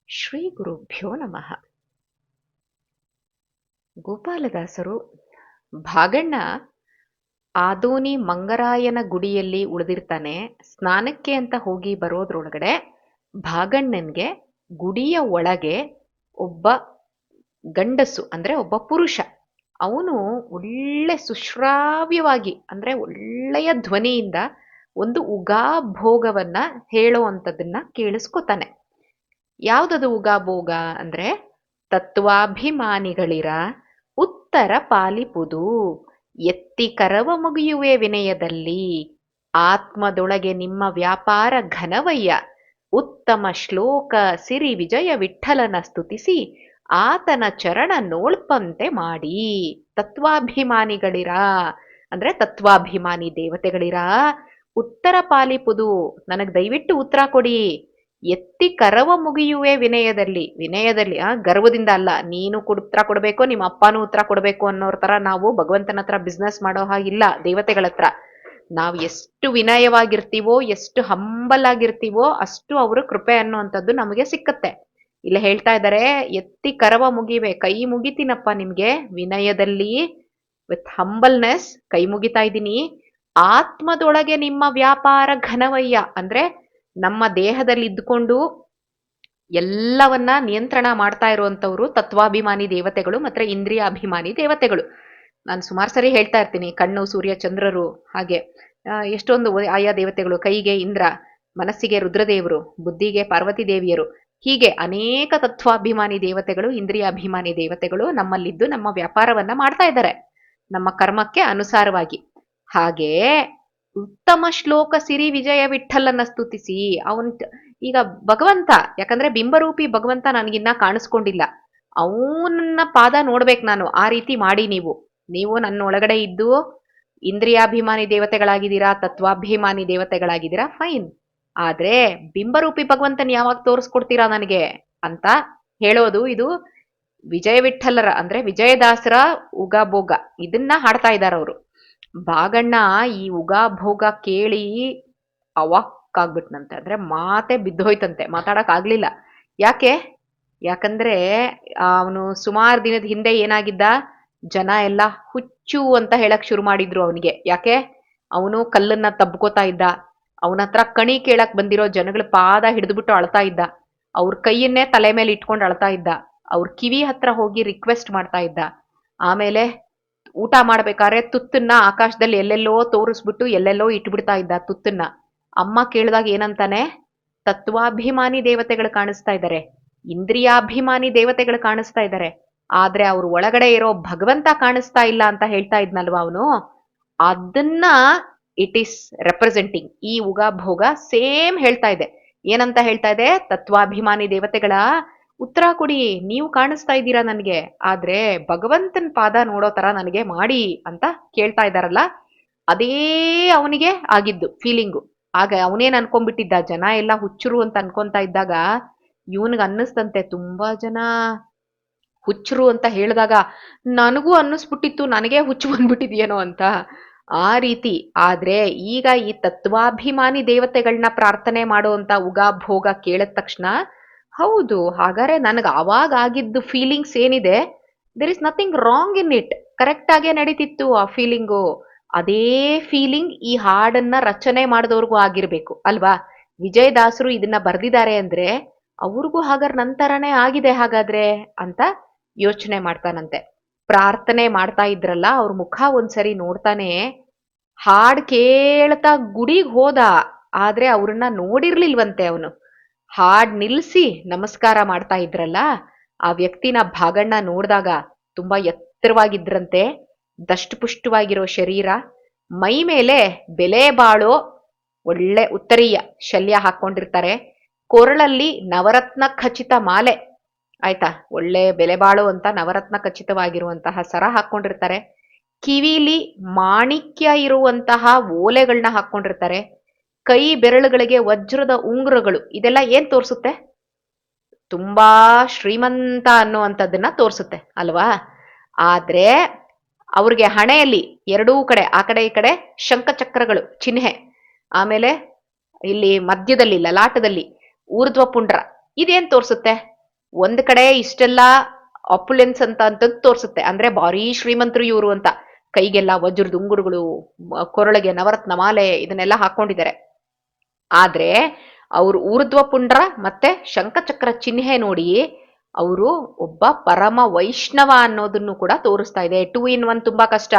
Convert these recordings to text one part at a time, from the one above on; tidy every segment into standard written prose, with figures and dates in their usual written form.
ಶ್ರೀ ಗುರುಭ್ಯೋ ನಮಃ. ಗೋಪಾಲದಾಸರು ಭಾಗಣ್ಣ ಆದೋನಿ ಮಂಗರಾಯನ ಗುಡಿಯಲ್ಲಿ ಉಳಿದಿರ್ತಾನೆ. ಸ್ನಾನಕ್ಕೆ ಅಂತ ಹೋಗಿ ಬರೋದ್ರೊಳಗಡೆ ಭಾಗಣ್ಣನ್ಗೆ ಗುಡಿಯ ಒಳಗೆ ಒಬ್ಬ ಗಂಡಸು ಅಂದ್ರೆ ಒಬ್ಬ ಪುರುಷ, ಅವನು ಒಳ್ಳೆ ಸುಶ್ರಾವ್ಯವಾಗಿ ಅಂದ್ರೆ ಒಳ್ಳೆಯ ಧ್ವನಿಯಿಂದ ಒಂದು ಉಗಾಭೋಗವನ್ನ ಹೇಳೋವಂಥದ್ದನ್ನ ಕೇಳಿಸ್ಕೊತಾನೆ. ಯಾವ್ದದು ಉಗಾಭೋಗ ಅಂದ್ರೆ, ತತ್ವಾಭಿಮಾನಿಗಳಿರ ಉತ್ತರ ಪಾಲಿಪುದು, ಎತ್ತಿ ಕರವ ಮುಗಿಯುವೆ ವಿನಯದಲ್ಲಿ, ಆತ್ಮದೊಳಗೆ ನಿಮ್ಮ ವ್ಯಾಪಾರ ಘನವಯ್ಯ, ಉತ್ತಮ ಶ್ಲೋಕ ಸಿರಿ ವಿಜಯ ವಿಠ್ಠಲನ ಸ್ತುತಿಸಿ ಆತನ ಚರಣ ನೋಳ್ಪಂತೆ ಮಾಡಿ. ತತ್ವಾಭಿಮಾನಿಗಳಿರ ಅಂದ್ರೆ ತತ್ವಾಭಿಮಾನಿ ದೇವತೆಗಳಿರ ಉತ್ತರ ಪಾಲಿಪುದು, ನನಗ್ ದಯವಿಟ್ಟು ಉತ್ತರ ಕೊಡಿ. ಎತ್ತಿ ಕರವ ಮುಗಿಯುವೆ ವಿನಯದಲ್ಲಿ, ವಿನಯದಲ್ಲಿ ಗರ್ವದಿಂದ ಅಲ್ಲ, ನೀನು ಉತ್ತರ ಕೊಡ್ಬೇಕು, ನಿಮ್ಮ ಅಪ್ಪನೂ ಉತ್ತರ ಕೊಡ್ಬೇಕು ಅನ್ನೋರ್ ತರ ನಾವು ಭಗವಂತನ ಹತ್ರ ಬಿಸ್ನೆಸ್ ಮಾಡೋ ಹಾಗಿಲ್ಲ. ದೇವತೆಗಳ ಹತ್ರ ನಾವು ಎಷ್ಟು ವಿನಯವಾಗಿರ್ತೀವೋ, ಎಷ್ಟು ಹಂಬಲ್ ಆಗಿರ್ತೀವೋ, ಅಷ್ಟು ಅವರು ಕೃಪೆ ಅನ್ನುವಂಥದ್ದು ನಮಗೆ ಸಿಕ್ಕತ್ತೆ. ಇಲ್ಲ ಹೇಳ್ತಾ ಇದ್ದಾರೆ, ಎತ್ತಿ ಕರವ ಮುಗಿವೆ, ಕೈ ಮುಗಿತೀನಪ್ಪ ನಿಮ್ಗೆ ವಿನಯದಲ್ಲಿ, ವಿತ್ ಹಂಬಲ್ನೆಸ್ ಕೈ ಮುಗಿತಾ ಇದ್ದೀನಿ. ಆತ್ಮದೊಳಗೆ ನಿಮ್ಮ ವ್ಯಾಪಾರ ಘನವಯ್ಯ ಅಂದ್ರೆ ನಮ್ಮ ದೇಹದಲ್ಲಿ ಇದ್ದುಕೊಂಡು ಎಲ್ಲವನ್ನ ನಿಯಂತ್ರಣ ಮಾಡ್ತಾ ಇರುವಂತವ್ರು ತತ್ವಾಭಿಮಾನಿ ದೇವತೆಗಳು ಮತ್ತೆ ಇಂದ್ರಿಯ ಅಭಿಮಾನಿ ದೇವತೆಗಳು. ನಾನು ಸುಮಾರು ಸರಿ ಹೇಳ್ತಾ ಇರ್ತೀನಿ, ಕಣ್ಣು ಸೂರ್ಯ ಚಂದ್ರರು, ಹಾಗೆ ಎಷ್ಟೊಂದು ಆಯಾ ದೇವತೆಗಳು, ಕೈಗೆ ಇಂದ್ರ, ಮನಸ್ಸಿಗೆ ರುದ್ರದೇವರು, ಬುದ್ಧಿಗೆ ಪಾರ್ವತಿ ದೇವಿಯರು, ಹೀಗೆ ಅನೇಕ ತತ್ವಾಭಿಮಾನಿ ದೇವತೆಗಳು, ಇಂದ್ರಿಯ ಅಭಿಮಾನಿ ದೇವತೆಗಳು ನಮ್ಮಲ್ಲಿದ್ದು ನಮ್ಮ ವ್ಯಾಪಾರವನ್ನ ಮಾಡ್ತಾ ಇದ್ದಾರೆ ನಮ್ಮ ಕರ್ಮಕ್ಕೆ ಅನುಸಾರವಾಗಿ. ಹಾಗೆ ಉತ್ತಮ ಶ್ಲೋಕ ಸಿರಿ ವಿಜಯ ವಿಠ್ಠಲನ ಸ್ತುತಿಸಿ, ಅವನ್ ಈಗ ಭಗವಂತ, ಯಾಕಂದ್ರೆ ಬಿಂಬರೂಪಿ ಭಗವಂತ ನನಗಿನ್ನ ಕಾಣಿಸ್ಕೊಂಡಿಲ್ಲ, ಅವನನ್ನ ಪಾದ ನೋಡ್ಬೇಕು ನಾನು. ಆ ರೀತಿ ಮಾಡಿ ನೀವು ನನ್ನ ಒಳಗಡೆ ಇದ್ದು ಇಂದ್ರಿಯಾಭಿಮಾನಿ ದೇವತೆಗಳಾಗಿದ್ದೀರಾ, ತತ್ವಾಭಿಮಾನಿ ದೇವತೆಗಳಾಗಿದ್ದೀರಾ, ಫೈನ್. ಆದ್ರೆ ಬಿಂಬರೂಪಿ ಭಗವಂತನ್ ಯಾವಾಗ ತೋರಿಸ್ಕೊಡ್ತೀರಾ ನನಗೆ ಅಂತ ಹೇಳೋದು ಇದು ವಿಜಯ ವಿಠ್ಠಲರ ಅಂದ್ರೆ ವಿಜಯದಾಸರ ಉಗಾಭೋಗ. ಇದನ್ನ ಹಾಡ್ತಾ ಇದ್ದಾರೆ ಅವರು. ಭಾಗಣ್ಣ ಈ ಉಗಾಭೋಗ ಕೇಳಿ ಅವಾಕ್ಕಾಗ್ಬಿಟ್ನಂತೆ, ಅಂದ್ರೆ ಮಾತೆ ಬಿದ್ದೋಯ್ತಂತೆ, ಮಾತಾಡಕ್ ಆಗ್ಲಿಲ್ಲ. ಯಾಕಂದ್ರೆ ಅವನು ಸುಮಾರು ದಿನದ ಹಿಂದೆ ಏನಾಗಿದ್ದ, ಜನ ಎಲ್ಲ ಹುಚ್ಚು ಅಂತ ಹೇಳಕ್ ಶುರು ಮಾಡಿದ್ರು ಅವನಿಗೆ. ಯಾಕೆ? ಅವನು ಕಲ್ಲನ್ನ ತಬ್ಕೋತಾ ಇದ್ದ, ಅವನ ಹತ್ರ ಕಣಿ ಕೇಳಕ್ ಬಂದಿರೋ ಜನಗಳ ಪಾದ ಹಿಡಿದ್ಬಿಟ್ಟು ಅಳ್ತಾ ಇದ್ದ, ಅವ್ರ ಕೈಯನ್ನೇ ತಲೆ ಮೇಲೆ ಇಟ್ಕೊಂಡು ಅಳ್ತಾ ಇದ್ದ, ಅವ್ರ ಕಿವಿ ಹತ್ರ ಹೋಗಿ ರಿಕ್ವೆಸ್ಟ್ ಮಾಡ್ತಾ ಇದ್ದ. ಆಮೇಲೆ ಊಟ ಮಾಡ್ಬೇಕಾದ್ರೆ ತುತ್ತನ್ನ ಆಕಾಶದಲ್ಲಿ ಎಲ್ಲೆಲ್ಲೋ ತೋರಿಸ್ಬಿಟ್ಟು ಎಲ್ಲೆಲ್ಲೋ ಇಟ್ಬಿಡ್ತಾ ಇದ್ದ ತುತ್ತನ್ನ. ಅಮ್ಮ ಕೇಳಿದಾಗ ಏನಂತಾನೆ, ತತ್ವಾಭಿಮಾನಿ ದೇವತೆಗಳು ಕಾಣಿಸ್ತಾ ಇದ್ದಾರೆ, ಇಂದ್ರಿಯಾಭಿಮಾನಿ ದೇವತೆಗಳು ಕಾಣಿಸ್ತಾ ಇದ್ದಾರೆ, ಆದ್ರೆ ಅವ್ರ ಒಳಗಡೆ ಇರೋ ಭಗವಂತ ಕಾಣಿಸ್ತಾ ಇಲ್ಲ ಅಂತ ಹೇಳ್ತಾ ಇದ್ನಲ್ವಾ ಅವನು. ಅದನ್ನ ಇಟ್ ಈಸ್ ರೆಪ್ರೆಸೆಂಟಿಂಗ್ ಈ ಉಗಾಭೋಗ. ಸೇಮ್ ಹೇಳ್ತಾ ಇದೆ. ಏನಂತ ಹೇಳ್ತಾ ಇದೆ? ತತ್ವಾಭಿಮಾನಿ ದೇವತೆಗಳ ಉತ್ತರ ಕೊಡಿ, ನೀವು ಕಾಣಿಸ್ತಾ ಇದ್ದೀರಾ ನನ್ಗೆ, ಆದ್ರೆ ಭಗವಂತನ ಪಾದ ನೋಡೋ ತರ ನನಗೆ ಮಾಡಿ ಅಂತ ಕೇಳ್ತಾ ಇದ್ದಾರಲ್ಲ. ಅದೇ ಅವನಿಗೆ ಆಗಿದ್ದು ಫೀಲಿಂಗು. ಆಗ ಅವನೇನ್ ಅನ್ಕೊಂಡ್ಬಿಟ್ಟಿದ್ದ, ಜನ ಎಲ್ಲ ಹುಚ್ಚರು ಅಂತ ಅನ್ಕೊಂತಾ ಇದ್ದಾಗ ಇವನ್ಗೆ ಅನ್ನಿಸ್ತಂತೆ, ತುಂಬಾ ಜನ ಹುಚ್ಚರು ಅಂತ ಹೇಳಿದಾಗ ನನಗೂ ಅನ್ನಿಸ್ಬಿಟ್ಟಿತ್ತು, ನನಗೆ ಹುಚ್ಚು ಬಂದ್ಬಿಟ್ಟಿದ್ಯೇನೋ ಅಂತ. ಆ ರೀತಿ. ಆದ್ರೆ ಈಗ ಈ ತತ್ವಾಭಿಮಾನಿ ದೇವತೆಗಳನ್ನ ಪ್ರಾರ್ಥನೆ ಮಾಡುವಂತ ಉಗಾಭೋಗ ಕೇಳಿದ ತಕ್ಷಣ, ಹೌದು ಹಾಗಾದ್ರೆ ನನಗೆ ಅವಾಗ ಆಗಿದ್ದು ಫೀಲಿಂಗ್ಸ್ ಏನಿದೆ, there is nothing wrong in it, correct ಆಗೇ ನಡೀತಿತ್ತು ಆ ಫೀಲಿಂಗು. ಅದೇ ಫೀಲಿಂಗ್ ಈ ಹಾಡನ್ನ ರಚನೆ ಮಾಡಿದವ್ರಿಗೂ ಆಗಿರ್ಬೇಕು ಅಲ್ವಾ? ವಿಜಯದಾಸರು ಇದನ್ನ ಬರ್ದಿದ್ದಾರೆ ಅಂದ್ರೆ ಅವ್ರಿಗೂ ಹಾಗಾದ್ರೆ ನಂತರನೇ ಆಗಿದೆ ಹಾಗಾದ್ರೆ ಅಂತ ಯೋಚನೆ ಮಾಡ್ತಾನಂತೆ. ಪ್ರಾರ್ಥನೆ ಮಾಡ್ತಾ ಇದ್ರಲ್ಲ, ಅವ್ರ ಮುಖ ಒಂದ್ಸರಿ ನೋಡ್ತಾನೆ. ಹಾಡ್ ಕೇಳ್ತಾ ಗುಡಿಗ್ ಹೋದ, ಆದ್ರೆ ಅವ್ರನ್ನ ನೋಡಿರ್ಲಿಲ್ವಂತೆ ಅವನು. ಹಾಡ್ ನಿಲ್ಸಿ ನಮಸ್ಕಾರ ಮಾಡ್ತಾ ಇದ್ರಲ್ಲ, ಆ ವ್ಯಕ್ತಿನ ಭಾಗಣ್ಣ ನೋಡ್ದಾಗ ತುಂಬಾ ಎತ್ತರವಾಗಿದ್ರಂತೆ, ದಷ್ಟಪುಷ್ಟವಾಗಿರೋ ಶರೀರ, ಮೈ ಮೇಲೆ ಬೆಲೆ ಬಾಳೋ ಒಳ್ಳೆ ಉತ್ತರೀಯ ಶಲ್ಯ ಹಾಕೊಂಡಿರ್ತಾರೆ, ಕೊರಳಲ್ಲಿ ನವರತ್ನ ಖಚಿತ ಮಾಲೆ, ಆಯ್ತಾ, ಒಳ್ಳೆ ಬೆಲೆ ಬಾಳೋ ಅಂತ ನವರತ್ನ ಖಚಿತವಾಗಿರುವಂತಹ ಸರ ಹಾಕೊಂಡಿರ್ತಾರೆ, ಕಿವಿಲಿ ಮಾಣಿಕ್ಯ ಇರುವಂತಹ ಓಲೆಗಳನ್ನ ಹಾಕೊಂಡಿರ್ತಾರೆ, ಕೈ ಬೆರಳುಗಳಿಗೆ ವಜ್ರದ ಉಂಗುರಗಳು. ಇದೆಲ್ಲ ಏನ್ ತೋರ್ಸುತ್ತೆ? ತುಂಬಾ ಶ್ರೀಮಂತ ಅನ್ನುವಂಥದ್ದನ್ನ ತೋರ್ಸುತ್ತೆ ಅಲ್ವಾ? ಆದ್ರೆ ಅವ್ರಿಗೆ ಹಣೆಯಲ್ಲಿ ಎರಡೂ ಕಡೆ, ಆ ಕಡೆ ಈ ಕಡೆ ಶಂಖಚಕ್ರಗಳು ಚಿಹ್ನೆ, ಆಮೇಲೆ ಇಲ್ಲಿ ಮಧ್ಯದಲ್ಲಿ ಲಲಾಟದಲ್ಲಿ ಊರ್ಧ್ವ ಪುಂಡ್ರ. ಇದೇನ್ ತೋರ್ಸುತ್ತೆ? ಒಂದ್ ಕಡೆ ಇಷ್ಟೆಲ್ಲ ಆಪುಲೆನ್ಸ್ ಅಂತದ್ ತೋರ್ಸುತ್ತೆ, ಅಂದ್ರೆ ಭಾರಿ ಶ್ರೀಮಂತರು ಇವರು ಅಂತ. ಕೈಗೆಲ್ಲ ವಜ್ರದ ಉಂಗುರಗಳು, ಕೊರಳಿಗೆ ನವರತ್ನ ಮಾಲೆ, ಇದನ್ನೆಲ್ಲ ಹಾಕೊಂಡಿದ್ದಾರೆ. ಆದ್ರೆ ಅವ್ರು ಊರ್ಧ್ವ ಪುಂಡ್ರ ಮತ್ತೆ ಶಂಖಚಕ್ರ ಚಿಹ್ನೆ ನೋಡಿ ಅವರು ಒಬ್ಬ ಪರಮ ವೈಷ್ಣವ ಅನ್ನೋದನ್ನು ಕೂಡ ತೋರಿಸ್ತಾ ಇದೆ. 2 in 1 ತುಂಬಾ ಕಷ್ಟ.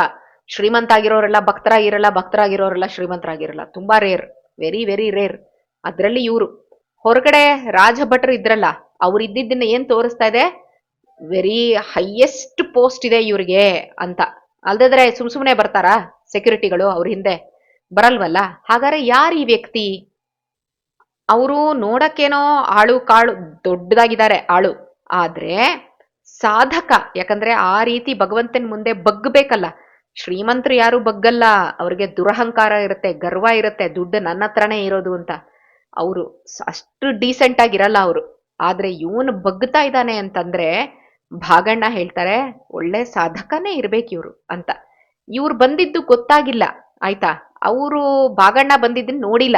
ಶ್ರೀಮಂತ ಆಗಿರೋರೆಲ್ಲ ಭಕ್ತರಾಗಿರಲ್ಲ, ಭಕ್ತರಾಗಿರೋರೆಲ್ಲ ಶ್ರೀಮಂತರಾಗಿರಲ್ಲ. ತುಂಬಾ ರೇರ್, ವೆರಿ ವೆರಿ ರೇರ್. ಅದ್ರಲ್ಲಿ ಇವರು ಹೊರಗಡೆ ರಾಜಭಟ್ರು ಇದ್ರಲ್ಲ, ಅವ್ರು ಇದ್ದಿದ್ದನ್ನ ಏನ್ ತೋರಿಸ್ತಾ ಇದೆ, ವೆರಿ ಹೈಯೆಸ್ಟ್ ಪೋಸ್ಟ್ ಇದೆ ಇವ್ರಿಗೆ ಅಂತ. ಅಲ್ದಿದ್ರೆ ಸುಮ್ನೆ ಬರ್ತಾರಾ ಸೆಕ್ಯೂರಿಟಿಗಳು ಅವ್ರ ಹಿಂದೆ? ಬರಲ್ವಲ್ಲ. ಹಾಗಾದ್ರೆ ಯಾರು ಈ ವ್ಯಕ್ತಿ? ಅವರು ನೋಡಕ್ಕೇನೋ ಆಳು ಕಾಳು ದೊಡ್ಡದಾಗಿದ್ದಾರೆ ಆಳು, ಆದ್ರೆ ಸಾಧಕ. ಯಾಕಂದ್ರೆ ಆ ರೀತಿ ಭಗವಂತನ ಮುಂದೆ ಬಗ್ಬೇಕಲ್ಲ. ಶ್ರೀಮಂತರು ಯಾರು ಬಗ್ಗಲ್ಲ, ಅವ್ರಿಗೆ ದುರಹಂಕಾರ ಇರುತ್ತೆ, ಗರ್ವ ಇರುತ್ತೆ, ದುಡ್ಡು ನನ್ನ ಹತ್ರನೇ ಇರೋದು ಅಂತ. ಅವರು ಅಷ್ಟು ಡೀಸೆಂಟ್ ಆಗಿರಲ್ಲ ಅವರು. ಆದ್ರೆ ಇವನು ಬಗ್ತಾ ಇದ್ದಾನೆ ಅಂತಂದ್ರೆ ಭಾಗಣ್ಣ ಹೇಳ್ತಾರೆ ಒಳ್ಳೆ ಸಾಧಕನೇ ಇರ್ಬೇಕು ಇವ್ರು ಅಂತ. ಇವ್ರು ಬಂದಿದ್ದು ಗೊತ್ತಾಗಿಲ್ಲ, ಆಯ್ತಾ? ಅವರು ಭಾಗಣ್ಣ ಬಂದಿದ್ದನ್ನ ನೋಡಿಲ್ಲ.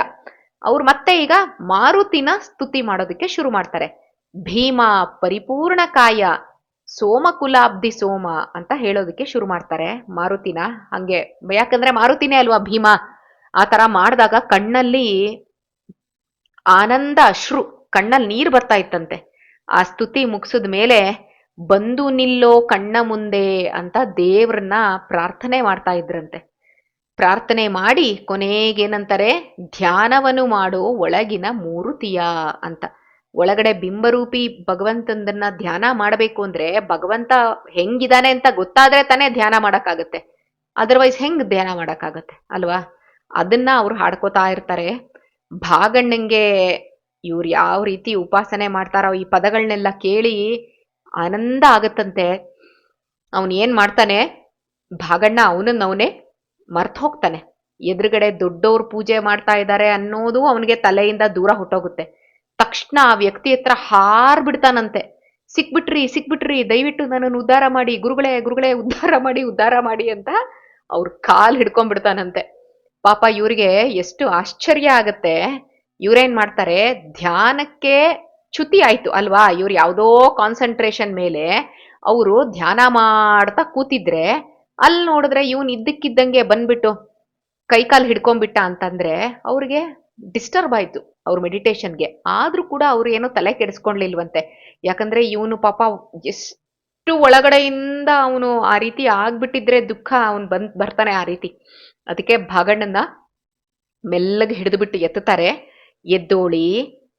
ಅವ್ರು ಮತ್ತೆ ಈಗ ಮಾರುತಿನ ಸ್ತುತಿ ಮಾಡೋದಕ್ಕೆ ಶುರು ಮಾಡ್ತಾರೆ. ಭೀಮ ಪರಿಪೂರ್ಣ ಕಾಯ ಸೋಮಕುಲಾಬ್ಧಿ ಸೋಮ ಅಂತ ಹೇಳೋದಕ್ಕೆ ಶುರು ಮಾಡ್ತಾರೆ ಮಾರುತಿನ. ಹಂಗೆ, ಯಾಕಂದ್ರೆ ಮಾರುತಿನೇ ಅಲ್ವಾ ಭೀಮ. ಆ ತರ ಮಾಡಿದಾಗ ಕಣ್ಣಲ್ಲಿ ಆನಂದ ಅಶ್ರು, ಕಣ್ಣಲ್ಲಿ ನೀರು ಬರ್ತಾ ಇತ್ತಂತೆ. ಆ ಸ್ತುತಿ ಮುಗಿಸಿದ ಮೇಲೆ ಬಂದು ನಿಲ್ಲೋ ಕಣ್ಣ ಮುಂದೆ ಅಂತ ದೇವ್ರನ್ನ ಪ್ರಾರ್ಥನೆ ಮಾಡ್ತಾ ಇದ್ರಂತೆ. ಪ್ರಾರ್ಥನೆ ಮಾಡಿ ಕೊನೆಗೇನಂತಾರೆ, ಧ್ಯಾನವನ್ನು ಮಾಡೋ ಒಳಗಿನ ಮೂರುತಿಯ ಅಂತ. ಒಳಗಡೆ ಬಿಂಬರೂಪಿ ಭಗವಂತನನ್ನ ಧ್ಯಾನ ಮಾಡಬೇಕು ಅಂದ್ರೆ ಭಗವಂತ ಹೆಂಗಿದಾನೆ ಅಂತ ಗೊತ್ತಾದ್ರೆ ತಾನೇ ಧ್ಯಾನ ಮಾಡಕ್ಕಾಗತ್ತೆ. ಅದರ್ವೈಸ್ ಹೆಂಗ್ ಧ್ಯಾನ ಮಾಡಕ್ಕಾಗತ್ತೆ ಅಲ್ವಾ? ಅದನ್ನ ಅವ್ರು ಹಾಡ್ಕೋತಾ ಇರ್ತಾರೆ. ಭಾಗಣ್ಣಂಗೆ ಇವ್ರು ಯಾವ ರೀತಿ ಉಪಾಸನೆ ಮಾಡ್ತಾರೋ ಈ ಪದಗಳನ್ನೆಲ್ಲ ಕೇಳಿ ಆನಂದ ಆಗತ್ತಂತೆ. ಅವನ್ ಏನ್ ಮಾಡ್ತಾನೆ, ಭಾಗಣ್ಣ ಅವನನ್ನೇ ಮರ್ತ್ ಹೋಗ್ತಾನೆ. ಎದುರುಗಡೆ ದೊಡ್ಡವ್ರು ಪೂಜೆ ಮಾಡ್ತಾ ಇದ್ದಾರೆ ಅನ್ನೋದು ಅವನಿಗೆ ತಲೆಯಿಂದ ದೂರ ಹೊಟ್ಟೋಗುತ್ತೆ. ತಕ್ಷಣ ಆ ವ್ಯಕ್ತಿ ಹತ್ರ ಹಾರ್ ಬಿಡ್ತಾನಂತೆ. ಸಿಕ್ಬಿಟ್ರಿ ಸಿಕ್ಬಿಟ್ರಿ, ದಯವಿಟ್ಟು ನನ್ನನ್ನು ಉದ್ಧಾರ ಮಾಡಿ ಗುರುಗಳೇ, ಗುರುಗಳೇ ಉದ್ಧಾರ ಮಾಡಿ ಉದ್ಧಾರ ಮಾಡಿ ಅಂತ ಅವ್ರ ಕಾಲ್ ಹಿಡ್ಕೊಂಡ್ಬಿಡ್ತಾನಂತೆ. ಪಾಪ ಇವ್ರಿಗೆ ಎಷ್ಟು ಆಶ್ಚರ್ಯ ಆಗತ್ತೆ. ಇವ್ರೇನ್ ಮಾಡ್ತಾರೆ, ಧ್ಯಾನಕ್ಕೆ ಚ್ಯುತಿ ಆಯ್ತು ಅಲ್ವಾ, ಇವ್ರು ಯಾವುದೋ ಕಾನ್ಸಂಟ್ರೇಷನ್ ಮೇಲೆ ಅವರು ಧ್ಯಾನ ಮಾಡ್ತಾ ಕೂತಿದ್ರೆ ಅಲ್ಲಿ ನೋಡಿದ್ರೆ ಇವನ್ ಇದ್ದಕ್ಕಿದ್ದಂಗೆ ಬಂದ್ಬಿಟ್ಟು ಕೈಕಾಲು ಹಿಡ್ಕೊಂಡ್ಬಿಟ್ಟ ಅಂತಂದ್ರೆ ಅವ್ರಿಗೆ ಡಿಸ್ಟರ್ಬ್ ಆಯ್ತು ಅವ್ರ ಮೆಡಿಟೇಷನ್ಗೆ. ಆದ್ರೂ ಕೂಡ ಅವ್ರು ಏನೋ ತಲೆ ಕೆಡಿಸ್ಕೊಂಡ್ಲಿಲ್ವಂತೆ. ಯಾಕಂದ್ರೆ ಇವನು ಪಾಪ ಎಷ್ಟು ಒಳಗಡೆಯಿಂದ ಅವನು ಆ ರೀತಿ ಆಗ್ಬಿಟ್ಟಿದ್ರೆ ದುಃಖ ಅವನ್ ಬರ್ತಾನೆ ಆ ರೀತಿ. ಅದಕ್ಕೆ ಭಾಗಣ್ಣನ ಮೆಲ್ಲಗೆ ಹಿಡಿದುಬಿಟ್ಟು ಎತ್ತುತ್ತಾರೆ. ಎದ್ದೋಳಿ,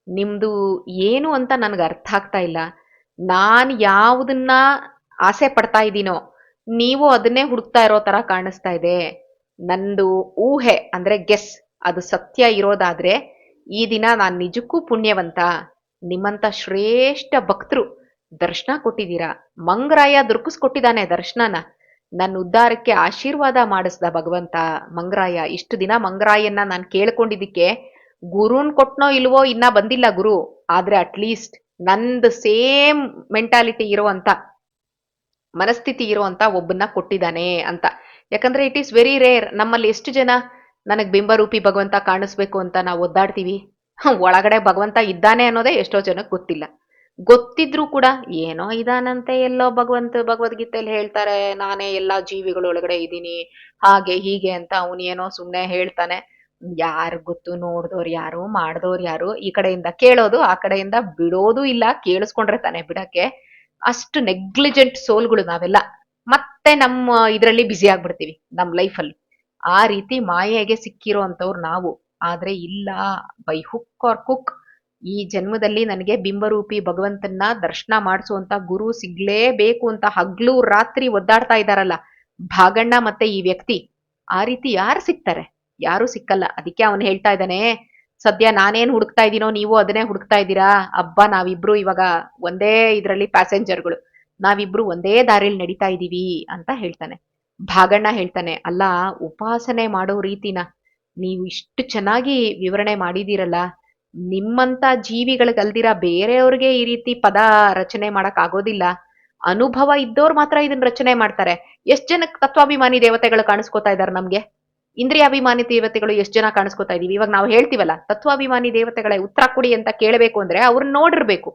ನಿಮ್ದು ಏನು ಅಂತ ನನ್ಗೆ ಅರ್ಥ ಆಗ್ತಾ ಇಲ್ಲ. ನಾನ್ ಯಾವುದನ್ನ ಆಸೆ ಪಡ್ತಾ ಇದ್ದೀನೋ ನೀವು ಅದನ್ನೇ ಹುಡುಕ್ತಾ ಇರೋ ತರ ಕಾಣಿಸ್ತಾ ಇದೆ. ನಂದು ಊಹೆ ಅಂದ್ರೆ ಗೆಸ್ ಅದು ಸತ್ಯ ಇರೋದಾದ್ರೆ ಈ ದಿನ ನಾನ್ ನಿಜಕ್ಕೂ ಪುಣ್ಯವಂತ. ನಿಮ್ಮಂತ ಶ್ರೇಷ್ಠ ಭಕ್ತರು ದರ್ಶನ ಕೊಟ್ಟಿದ್ದೀರಾ. ಮಂಗರಾಯ ದೊರಕಿಸ್ಕೊಟ್ಟಿದ್ದಾನೆ ದರ್ಶನನ. ನನ್ನ ಉದ್ಧಾರಕ್ಕೆ ಆಶೀರ್ವಾದ ಮಾಡಿಸ್ದ ಭಗವಂತ ಮಂಗರಾಯ. ಇಷ್ಟು ದಿನ ಮಂಗರಾಯನ್ನ ನಾನು ಕೇಳ್ಕೊಂಡಿದ್ದಕ್ಕೆ ಗುರುನ್ ಕೊಟ್ನೋ ಇಲ್ವೋ ಇನ್ನ ಬಂದಿಲ್ಲ ಗುರು, ಆದ್ರೆ ಅಟ್ಲೀಸ್ಟ್ ನಂದು ಸೇಮ್ ಮೆಂಟಾಲಿಟಿ ಇರುವಂತ ಮನಸ್ಥಿತಿ ಇರುವಂತ ಒಬ್ಬನ್ನ ಕೊಟ್ಟಿದ್ದಾನೆ ಅಂತ. ಯಾಕಂದ್ರೆ ಇಟ್ ಈಸ್ ವೆರಿ ರೇರ್. ನಮ್ಮಲ್ಲಿ ಎಷ್ಟು ಜನ ನನಗ್ ಬಿಂಬರೂಪಿ ಭಗವಂತ ಕಾಣಿಸ್ಬೇಕು ಅಂತ ನಾವು ಒದ್ದಾಡ್ತೀವಿ. ಒಳಗಡೆ ಭಗವಂತ ಇದ್ದಾನೆ ಅನ್ನೋದೇ ಎಷ್ಟೋ ಜನಕ್ಕೆ ಗೊತ್ತಿಲ್ಲ. ಗೊತ್ತಿದ್ರು ಕೂಡ ಏನೋ ಇದಾನಂತೆ, ಎಲ್ಲೋ ಭಗವದ್ಗೀತೆಯಲ್ಲಿ ಹೇಳ್ತಾರೆ ನಾನೇ ಎಲ್ಲಾ ಜೀವಿಗಳ ಒಳಗಡೆ ಇದ್ದೀನಿ ಹಾಗೆ ಹೀಗೆ ಅಂತ ಅವನು ಏನೋ ಸುಮ್ನೆ ಹೇಳ್ತಾನೆ. ಯಾರು ಗೊತ್ತು, ನೋಡ್ದವ್ರು ಯಾರು, ಮಾಡ್ದವ್ರು ಯಾರು. ಈ ಕಡೆಯಿಂದ ಕೇಳೋದು, ಆ ಕಡೆಯಿಂದ ಬಿಡೋದು ಇಲ್ಲ. ಕೇಳಿಸ್ಕೊಂಡ್ರೆ ತಾನೆ ಬಿಡಕ್ಕೆ. ಅಷ್ಟು ನೆಗ್ಲಿಜೆಂಟ್ ಸೋಲ್ಗಳು ನಾವೆಲ್ಲ. ಮತ್ತೆ ನಮ್ಮ ಇದರಲ್ಲಿ ಬ್ಯುಸಿ ಆಗ್ಬಿಡ್ತೀವಿ ನಮ್ ಲೈಫಲ್ಲಿ. ಆ ರೀತಿ ಮಾಯೆಗೆ ಸಿಕ್ಕಿರೋ ಅಂತವ್ರು ನಾವು. ಆದ್ರೆ ಇಲ್ಲ, ಬೈ ಹುಕ್ ಆರ್ ಕುಕ್ ಈ ಜನ್ಮದಲ್ಲಿ ನನಗೆ ಬಿಂಬರೂಪಿ ಭಗವಂತನ ದರ್ಶನ ಮಾಡಿಸುವಂತ ಗುರು ಸಿಗ್ಲೇಬೇಕು ಅಂತ ಹಗ್ಲು ರಾತ್ರಿ ಒದ್ದಾಡ್ತಾ ಇದ್ದಾರಲ್ಲ ಭಾಗಣ್ಣ ಮತ್ತೆ ಈ ವ್ಯಕ್ತಿ. ಆ ರೀತಿ ಯಾರು ಸಿಗ್ತಾರೆ? ಯಾರು ಸಿಕ್ಕಲ್ಲ. ಅದಕ್ಕೆ ಅವನು ಹೇಳ್ತಾ ಇದ್ದಾನೆ, ಸದ್ಯ ನಾನೇನ್ ಹುಡುಕ್ತಾ ಇದ್ದೀನೋ ನೀವು ಅದನ್ನೇ ಹುಡುಕ್ತಾ ಇದ್ದೀರಾ. ಅಬ್ಬಾ, ನಾವಿಬ್ರು ಇವಾಗ ಒಂದೇ ಇದ್ರಲ್ಲಿ ಪ್ಯಾಸೆಂಜರ್ಗಳು, ನಾವಿಬ್ರು ಒಂದೇ ದಾರಿಯಲ್ಲಿ ನಡೀತಾ ಇದ್ದೀವಿ ಅಂತ ಹೇಳ್ತಾನೆ. ಭಾಗಣ್ಣ ಹೇಳ್ತಾನೆ, ಅಲ್ಲ ಉಪಾಸನೆ ಮಾಡೋ ರೀತಿನ ನೀವು ಇಷ್ಟು ಚೆನ್ನಾಗಿ ವಿವರಣೆ ಮಾಡಿದೀರಲ್ಲ, ನಿಮ್ಮಂತ ಜೀವಿಗಳಿಗಲ್ದಿರ ಬೇರೆಯವ್ರಿಗೆ ಈ ರೀತಿ ಪದ ರಚನೆ ಮಾಡಕ್ ಆಗೋದಿಲ್ಲ. ಅನುಭವ ಇದ್ದವ್ರು ಮಾತ್ರ ಇದನ್ನ ರಚನೆ ಮಾಡ್ತಾರೆ. ಎಷ್ಟ್ ಜನಕ್ಕೆ ತತ್ವಾಭಿಮಾನಿ ದೇವತೆಗಳು ಕಾಣಿಸ್ಕೋತಾ ಇದಾರೆ ನಮ್ಗೆ? ಇಂದ್ರಿಯಾಭಿಮಾನಿ ದೇವತೆಗಳು ಎಷ್ಟು ಜನ ಕಾಣಿಸ್ಕೋತಾ ಇದೀವಿ? ಇವಾಗ ನಾವು ಹೇಳ್ತೀವಲ್ಲ ತತ್ವಾಭಿಮಾನಿ ದೇವತೆಗಳೇ ಉತ್ತರ ಕೊಡಿ ಅಂತ ಕೇಳಬೇಕು ಅಂದ್ರೆ ಅವ್ರನ್ನ ನೋಡಿರ್ಬೇಕು.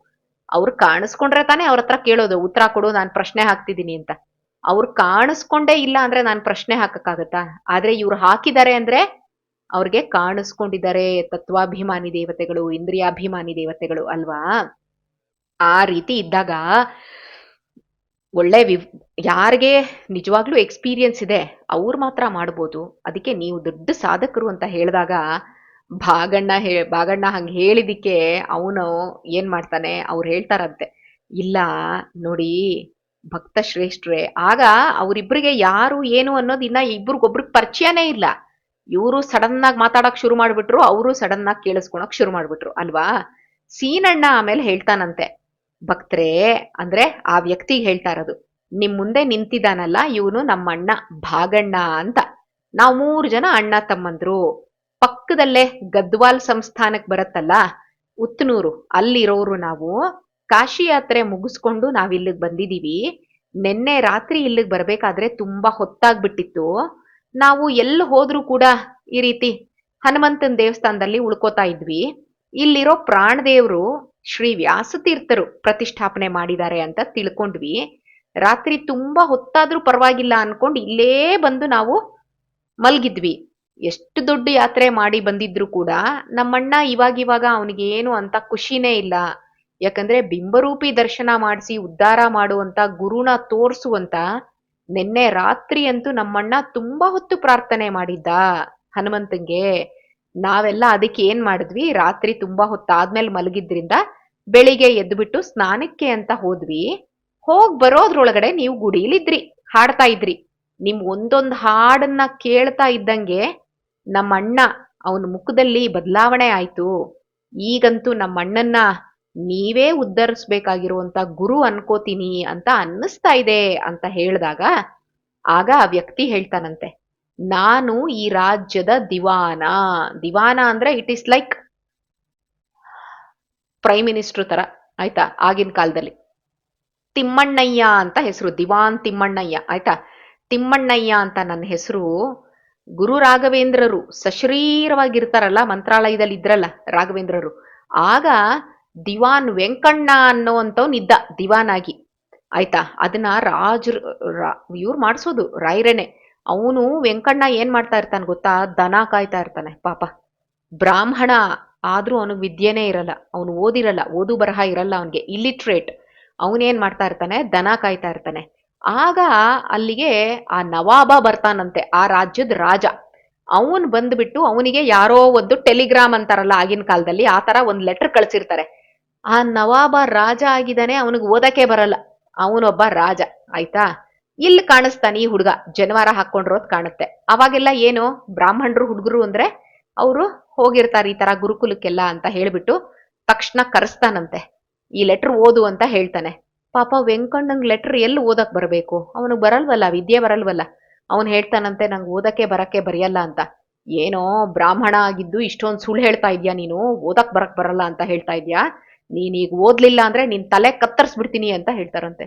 ಅವ್ರು ಕಾಣಿಸ್ಕೊಂಡ್ರೆ ತಾನೇ ಅವ್ರ ಹತ್ರ ಕೇಳೋದು, ಉತ್ತರ ಕೊಡು, ನಾನು ಪ್ರಶ್ನೆ ಹಾಕ್ತಿದ್ದೀನಿ ಅಂತ. ಅವ್ರು ಕಾಣಿಸ್ಕೊಂಡೇ ಇಲ್ಲ ಅಂದ್ರೆ ನಾನು ಪ್ರಶ್ನೆ ಹಾಕಕ್ಕಾಗತ್ತಾ? ಆದ್ರೆ ಇವ್ರು ಹಾಕಿದ್ದಾರೆ ಅಂದ್ರೆ ಅವ್ರಿಗೆ ಕಾಣಿಸ್ಕೊಂಡಿದ್ದಾರೆ ತತ್ವಾಭಿಮಾನಿ ದೇವತೆಗಳು, ಇಂದ್ರಿಯಾಭಿಮಾನಿ ದೇವತೆಗಳು ಅಲ್ವಾ? ಆ ರೀತಿ ಇದ್ದಾಗ ಒಳ್ಳೆ ಯಾರಿಗೆ ನಿಜವಾಗ್ಲೂ ಎಕ್ಸ್ಪೀರಿಯನ್ಸ್ ಇದೆ ಅವ್ರು ಮಾತ್ರ ಮಾಡ್ಬೋದು. ಅದಕ್ಕೆ ನೀವು ದೊಡ್ಡ ಸಾಧಕರು ಅಂತ ಹೇಳಿದಾಗ ಭಾಗಣ್ಣ ಹಂಗೆ ಹೇಳಿದಿಕ್ಕೆ ಅವನು ಏನ್ ಮಾಡ್ತಾನೆ, ಅವ್ರು ಹೇಳ್ತಾರಂತೆ, ಇಲ್ಲ ನೋಡಿ ಭಕ್ತ ಶ್ರೇಷ್ಠರೇ, ಆಗ ಅವರಿಬ್ಬರಿಗೆ ಯಾರು ಏನು ಅನ್ನೋದು ಇನ್ನ ಇಬ್ರಿಗೊಬ್ರಿಗೆ ಪರಿಚಯನೇ ಇಲ್ಲ. ಇವರು ಸಡನ್ ಆಗಿ ಮಾತಾಡಕ್ ಶುರು ಮಾಡ್ಬಿಟ್ರು, ಅವರು ಸಡನ್ ಆಗಿ ಕೇಳಿಸ್ಕೊಳಕ್ ಶುರು ಮಾಡ್ಬಿಟ್ರು ಅಲ್ವಾ? ಸೀನಣ್ಣ ಆಮೇಲೆ ಹೇಳ್ತಾನಂತೆ, ಭಕ್ತರೇ ಅಂದ್ರೆ ಆ ವ್ಯಕ್ತಿಗೆ ಹೇಳ್ತಾ ಇರೋದು, ನಿಮ್ ಮುಂದೆ ನಿಂತಿದ್ದಾನಲ್ಲ ಇವನು ನಮ್ಮ ಅಣ್ಣ ಭಾಗಣ್ಣ ಅಂತ. ನಾವು 3 ಜನ ಅಣ್ಣ ತಮ್ಮಂದ್ರು. ಪಕ್ಕದಲ್ಲೇ ಗದ್ವಾಲ್ ಸಂಸ್ಥಾನಕ್ ಬರತ್ತಲ್ಲ ಉತ್ತನೂರು, ಅಲ್ಲಿರೋರು ನಾವು. ಕಾಶಿ ಯಾತ್ರೆ ಮುಗಿಸ್ಕೊಂಡು ನಾವಿಲ್ಲಿಗೆ ಬಂದಿದೀವಿ. ನಿನ್ನೆ ರಾತ್ರಿ ಇಲ್ಲಿಗೆ ಬರ್ಬೇಕಾದ್ರೆ ತುಂಬಾ ಹೊತ್ತಾಗ್ಬಿಟ್ಟಿತ್ತು. ನಾವು ಎಲ್ಲಿ ಹೋದ್ರೂ ಕೂಡ ಈ ರೀತಿ ಹನುಮಂತನ ದೇವಸ್ಥಾನದಲ್ಲಿ ಉಳ್ಕೋತಾ ಇದ್ವಿ. ಇಲ್ಲಿರೋ ಪ್ರಾಣದೇವ್ರು ಶ್ರೀ ವ್ಯಾಸತೀರ್ಥರು ಪ್ರತಿಷ್ಠಾಪನೆ ಮಾಡಿದ್ದಾರೆ ಅಂತ ತಿಳ್ಕೊಂಡ್ವಿ. ರಾತ್ರಿ ತುಂಬಾ ಹೊತ್ತಾದ್ರೂ ಪರವಾಗಿಲ್ಲ ಅನ್ಕೊಂಡು ಇಲ್ಲೇ ಬಂದು ನಾವು ಮಲ್ಗಿದ್ವಿ. ಎಷ್ಟು ದೊಡ್ಡ ಯಾತ್ರೆ ಮಾಡಿ ಬಂದಿದ್ರು ಕೂಡ ನಮ್ಮಣ್ಣ ಇವಾಗ ಅವನಿಗೆ ಏನು ಅಂತ ಖುಷಿನೇ ಇಲ್ಲ. ಯಾಕಂದ್ರೆ ಬಿಂಬರೂಪಿ ದರ್ಶನ ಮಾಡಿಸಿ ಉದ್ಧಾರ ಮಾಡುವಂತ ಗುರುನ ತೋರ್ಸುವಂತ ನಿನ್ನೆ ರಾತ್ರಿ ಅಂತೂ ನಮ್ಮಣ್ಣ ತುಂಬಾ ಹೊತ್ತು ಪ್ರಾರ್ಥನೆ ಮಾಡಿದ್ದ ಹನುಮಂತಂಗೆ. ನಾವೆಲ್ಲ ಅದಕ್ಕೆ ಏನ್ ಮಾಡಿದ್ವಿ, ರಾತ್ರಿ ತುಂಬಾ ಹೊತ್ತಾದ್ಮೇಲೆ ಮಲಗಿದ್ರಿಂದ ಬೆಳಿಗ್ಗೆ ಎದ್ಬಿಟ್ಟು ಸ್ನಾನಕ್ಕೆ ಅಂತ ಹೋದ್ವಿ. ಬರೋದ್ರೊಳಗಡೆ ನೀವು ಗುಡಿಲಿದ್ರಿ, ಹಾಡ್ತಾ ಇದ್ರಿ. ನಿಮ್ ಒಂದೊಂದ್ ಹಾಡನ್ನ ಕೇಳ್ತಾ ಇದ್ದಂಗೆ ನಮ್ಮ ಅಣ್ಣ ಅವನ ಮುಖದಲ್ಲಿ ಬದಲಾವಣೆ ಆಯ್ತು. ಈಗಂತೂ ನಮ್ಮ ಅಣ್ಣನ್ನ ನೀವೇ ಉದ್ಧರಿಸ್ಬೇಕಾಗಿರುವಂತ ಗುರು ಅನ್ಕೋತೀನಿ ಅಂತ ಅನ್ನಿಸ್ತಾ ಇದೆ ಅಂತ ಹೇಳಿದಾಗ ಆಗ ಆ ವ್ಯಕ್ತಿ ಹೇಳ್ತಾನಂತೆ, ನಾನು ಈ ರಾಜ್ಯದ ದಿವಾನ ಅಂದ್ರೆ it is like prime minister ತರ ಆಯ್ತಾ. ಆಗಿನ ಕಾಲದಲ್ಲಿ ತಿಮ್ಮಣ್ಣಯ್ಯ ಅಂತ ಹೆಸರು, ದಿವಾನ್ ತಿಮ್ಮಣ್ಣಯ್ಯ ಆಯ್ತಾ. ತಿಮ್ಮಣ್ಣಯ್ಯ ಅಂತ ನನ್ನ ಹೆಸರು. ಗುರು ರಾಘವೇಂದ್ರರು ಸಶರೀರವಾಗಿರ್ತಾರಲ್ಲ, ಮಂತ್ರಾಲಯದಲ್ಲಿ ಇದ್ರಲ್ಲ ರಾಘವೇಂದ್ರರು, ಆಗ ದಿವಾನ್ ವೆಂಕಣ್ಣ ಅನ್ನೋಂಥವ್ನಿದ್ದ ದಿವಾನ್ ಆಗಿ ಆಯ್ತಾ. ಅದನ್ನ ಇವ್ರು ಮಾಡಿಸೋದು ರಾಯರೇನೆ. ಅವನು ವೆಂಕಣ್ಣ ಏನ್ ಮಾಡ್ತಾ ಇರ್ತಾನೆ ಗೊತ್ತಾ, ದನ ಕಾಯ್ತಾ ಇರ್ತಾನೆ ಪಾಪ. ಬ್ರಾಹ್ಮಣ ಆದ್ರೂ ಅವನಿಗೆ ವಿದ್ಯೆನೇ ಇರಲ್ಲ, ಅವನು ಓದಿರಲ್ಲ, ಓದು ಬರಹ ಇರಲ್ಲ ಅವನಿಗೆ, ಇಲ್ಲಿಟ್ರೇಟ್. ಅವನೇನ್ ಮಾಡ್ತಾ ಇರ್ತಾನೆ, ದನ ಕಾಯ್ತಾ ಇರ್ತಾನೆ. ಆಗ ಅಲ್ಲಿಗೆ ಆ ನವಾಬ ಬರ್ತಾನಂತೆ, ಆ ರಾಜ್ಯದ ರಾಜ. ಅವನ್ ಬಂದ್ಬಿಟ್ಟು ಅವನಿಗೆ ಯಾರೋ ಒಂದು ಟೆಲಿಗ್ರಾಮ್ ಅಂತಾರಲ್ಲ ಆಗಿನ ಕಾಲದಲ್ಲಿ, ಆ ತರ ಒಂದ್ ಲೆಟರ್ ಕಳ್ಸಿರ್ತಾರೆ. ಆ ನವಾಬ ರಾಜ ಆಗಿದ್ದಾನೆ, ಅವನಿಗೆ ಓದಕ್ಕೆ ಬರಲ್ಲ, ಅವನೊಬ್ಬ ರಾಜ ಆಯ್ತಾ. ಇಲ್ಲಿ ಕಾಣಿಸ್ತಾನೆ ಈ ಹುಡುಗ, ಜನವಾರ ಹಾಕೊಂಡಿರೋದ್ ಕಾಣುತ್ತೆ. ಅವಾಗೆಲ್ಲ ಏನು ಬ್ರಾಹ್ಮಣರು ಹುಡುಗರು ಅಂದ್ರೆ ಅವರು ಹೋಗಿರ್ತಾರೆ ಈ ತರ ಗುರುಕುಲಕ್ಕೆಲ್ಲ ಅಂತ ಹೇಳ್ಬಿಟ್ಟು ತಕ್ಷಣ ಕರೆಸ್ತಾನಂತೆ, ಈ ಲೆಟರ್ ಓದು ಅಂತ ಹೇಳ್ತಾನೆ. ಪಾಪ ವೆಂಕಣ್ಣಂಗ್ ಲೆಟರ್ ಎಲ್ಲಿ ಓದಕ್ ಬರಬೇಕು, ಅವನಿಗೆ ಬರಲ್ವಲ್ಲ, ವಿದ್ಯೆ ಬರಲ್ವಲ್ಲ. ಅವನು ಹೇಳ್ತಾನಂತೆ, ನಂಗೆ ಓದಕ್ಕೆ ಬರಕ್ಕೆ ಬರೆಯಲ್ಲ ಅಂತ. ಏನೋ ಬ್ರಾಹ್ಮಣ ಆಗಿದ್ದು ಇಷ್ಟೊಂದು ಸುಳ್ಳು ಹೇಳ್ತಾ ಇದ್ಯಾ ನೀನು, ಓದಕ್ ಬರಕ್ ಬರಲ್ಲ ಅಂತ ಹೇಳ್ತಾ ಇದ್ಯಾ, ನೀನೀಗ ಓದ್ಲಿಲ್ಲ ಅಂದ್ರೆ ನಿನ್ ತಲೆ ಕತ್ತರಿಸ್ಬಿಡ್ತೀನಿ ಅಂತ ಹೇಳ್ತಾರಂತೆ.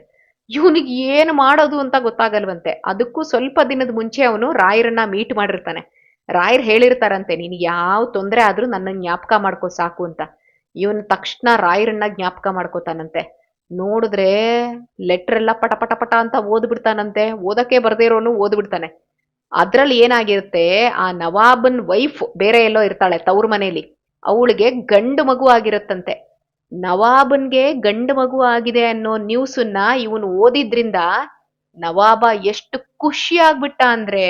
ಇವನಿಗೆ ಏನು ಮಾಡೋದು ಅಂತ ಗೊತ್ತಾಗಲ್ವಂತೆ. ಅದಕ್ಕೂ ಸ್ವಲ್ಪ ದಿನದ ಮುಂಚೆ ಅವನು ರಾಯರನ್ನ ಮೀಟ್ ಮಾಡಿರ್ತಾನೆ. ರಾಯರ್ ಹೇಳಿರ್ತಾರಂತೆ, ನೀನ್ ಯಾವ ತೊಂದರೆ ಆದ್ರೂ ನನ್ನ ಜ್ಞಾಪಕ ಮಾಡ್ಕೋ ಸಾಕು ಅಂತ. ಇವನ್ ತಕ್ಷಣ ರಾಯರನ್ನ ಜ್ಞಾಪಕ ಮಾಡ್ಕೋತಾನಂತೆ. ನೋಡಿದ್ರೆ ಲೆಟರ್ ಎಲ್ಲ ಪಟ ಪಟ ಪಟ ಅಂತ ಓದ್ಬಿಡ್ತಾನಂತೆ. ಓದಕ್ಕೆ ಬರ್ದೇ ಇರೋನು ಓದ್ಬಿಡ್ತಾನೆ. ಅದ್ರಲ್ಲಿ ಏನಾಗಿರುತ್ತೆ, ಆ ನವಾಬನ್ ವೈಫ್ ಬೇರೆ ಎಲ್ಲೋ ಇರ್ತಾಳೆ ತವ್ರ ಮನೇಲಿ, ಅವಳಿಗೆ ಗಂಡು ಮಗು ಆಗಿರುತ್ತಂತೆ. ನವಾಬನ್ಗೆ ಗಂಡು ಮಗು ಆಗಿದೆ ಅನ್ನೋ ನ್ಯೂಸನ್ನ ಇವನು ಓದಿದ್ರಿಂದ ನವಾಬ ಎಷ್ಟು ಖುಷಿ ಆಗ್ಬಿಟ್ಟ ಅಂದ್ರೆ